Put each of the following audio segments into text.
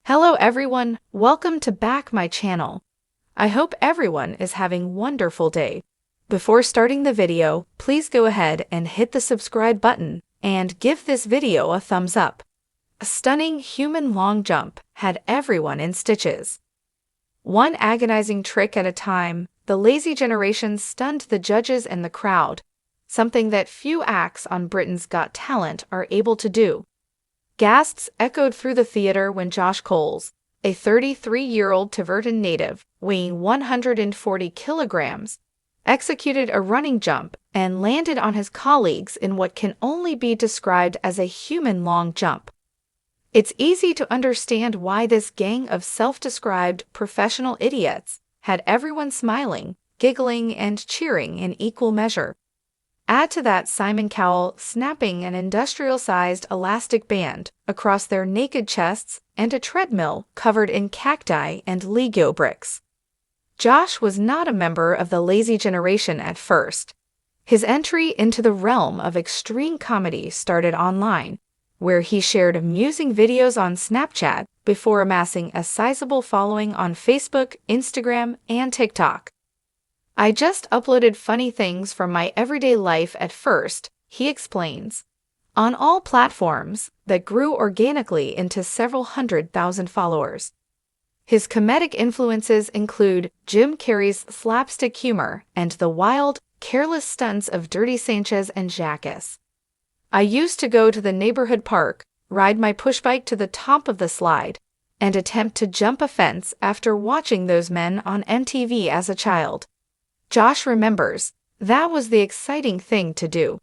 Hello everyone, welcome to back my channel. I hope everyone is having wonderful day. Before starting the video, please go ahead and hit the subscribe button and give this video a thumbs up. A stunning human long jump had everyone in stitches. One agonizing trick at a time, the lazy generation stunned the judges and the crowd, something that few acts on Britain's Got Talent are able to do. Gasps echoed through the theater when Josh Coles, a 33-year-old Tiverton native weighing 140 kilograms, executed a running jump and landed on his colleagues in what can only be described as a human long jump. It's easy to understand why this gang of self-described professional idiots had everyone smiling, giggling, and cheering in equal measure. Add to that Simon Cowell snapping an industrial-sized elastic band across their naked chests and a treadmill covered in cacti and Lego bricks. Josh was not a member of the lazy generation at first. His entry into the realm of extreme comedy started online, where he shared amusing videos on Snapchat before amassing a sizable following on Facebook, Instagram, and TikTok. "I just uploaded funny things from my everyday life at first," he explains, on all platforms that grew organically into several 100,000 followers. His comedic influences include Jim Carrey's slapstick humor and the wild, careless stunts of Dirty Sanchez and Jackass. "I used to go to the neighborhood park, ride my pushbike to the top of the slide, and attempt to jump a fence after watching those men on MTV as a child." Josh remembers, that was the exciting thing to do.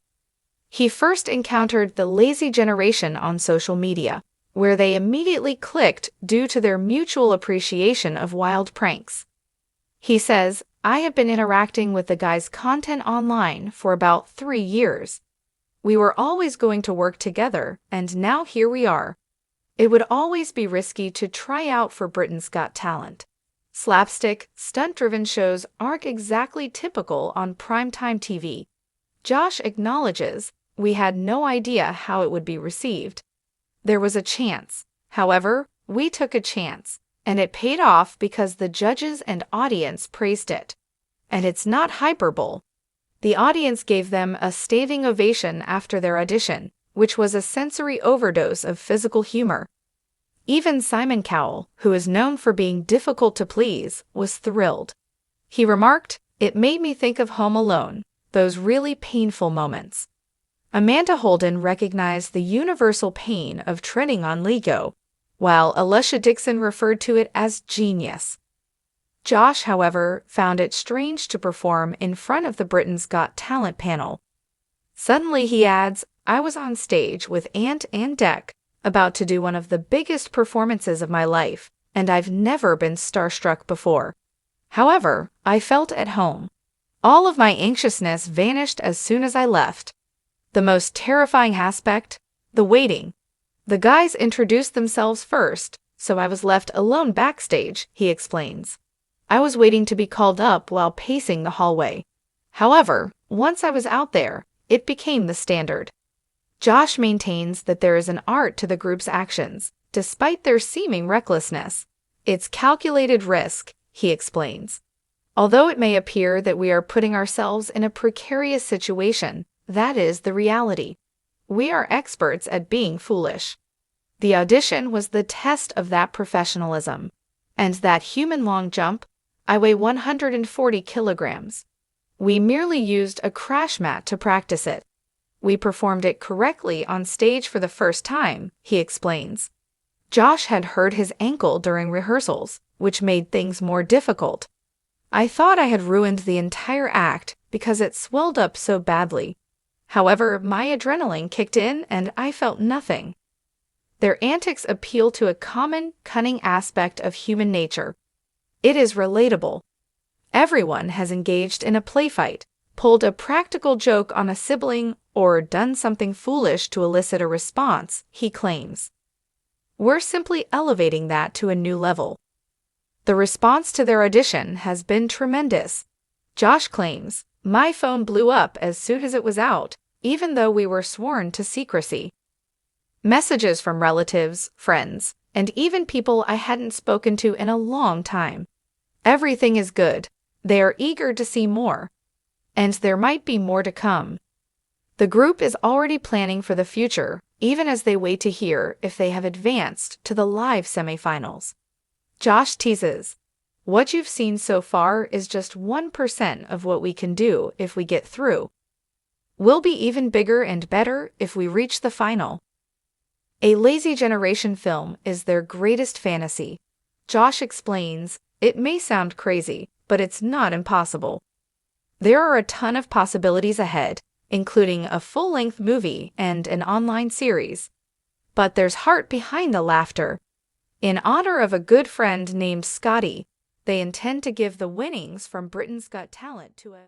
He first encountered the lazy generation on social media, where they immediately clicked due to their mutual appreciation of wild pranks. He says, "I have been interacting with the guys' content online for about 3 years. We were always going to work together, and now here we are. It would always be risky to try out for Britain's Got Talent. Slapstick, stunt-driven shows aren't exactly typical on primetime TV." Josh acknowledges, "We had no idea how it would be received. There was a chance. However, we took a chance, and it paid off because the judges and audience praised it. And it's not hyperbole. The audience gave them a standing ovation after their audition, which was a sensory overdose of physical humor." Even Simon Cowell, who is known for being difficult to please, was thrilled. He remarked, "It made me think of Home Alone, those really painful moments." Amanda Holden recognized the universal pain of treading on Lego, while Alicia Dixon referred to it as genius. Josh, however, found it strange to perform in front of the Britain's Got Talent panel. Suddenly, he adds, "I was on stage with Ant and Dec, about to do one of the biggest performances of my life, and I've never been starstruck before. However, I felt at home. All of my anxiousness vanished as soon as I left. The most terrifying aspect? The waiting. The guys introduced themselves first, so I was left alone backstage," he explains. "I was waiting to be called up while pacing the hallway. However, once I was out there, it became the standard." Josh maintains that there is an art to the group's actions, despite their seeming recklessness. "It's calculated risk," he explains. "Although it may appear that we are putting ourselves in a precarious situation, that is the reality. We are experts at being foolish." The audition was the test of that professionalism. And that human long jump? "I weigh 140 kilograms. We merely used a crash mat to practice it. We performed it correctly on stage for the first time," he explains. Josh had hurt his ankle during rehearsals, which made things more difficult. "I thought I had ruined the entire act because it swelled up so badly. However, my adrenaline kicked in and I felt nothing." Their antics appeal to a common, cunning aspect of human nature. It is relatable. Everyone has engaged in a play fight, pulled a practical joke on a sibling, or done something foolish to elicit a response, he claims. "We're simply elevating that to a new level." The response to their audition has been tremendous. Josh claims, "My phone blew up as soon as it was out, even though we were sworn to secrecy." Messages from relatives, friends, and even people I hadn't spoken to in a long time. Everything is good. They are eager to see more. And there might be more to come. The group is already planning for the future, even as they wait to hear if they have advanced to the live semifinals. Josh teases, "What you've seen so far is just 1% of what we can do if we get through. We'll be even bigger and better if we reach the final." A lazy generation film is their greatest fantasy. Josh explains, "It may sound crazy, but it's not impossible. There are a ton of possibilities ahead, including a full-length movie and an online series. But there's heart behind the laughter. In honor of a good friend named Scotty, they intend to give the winnings from Britain's Got Talent to a..."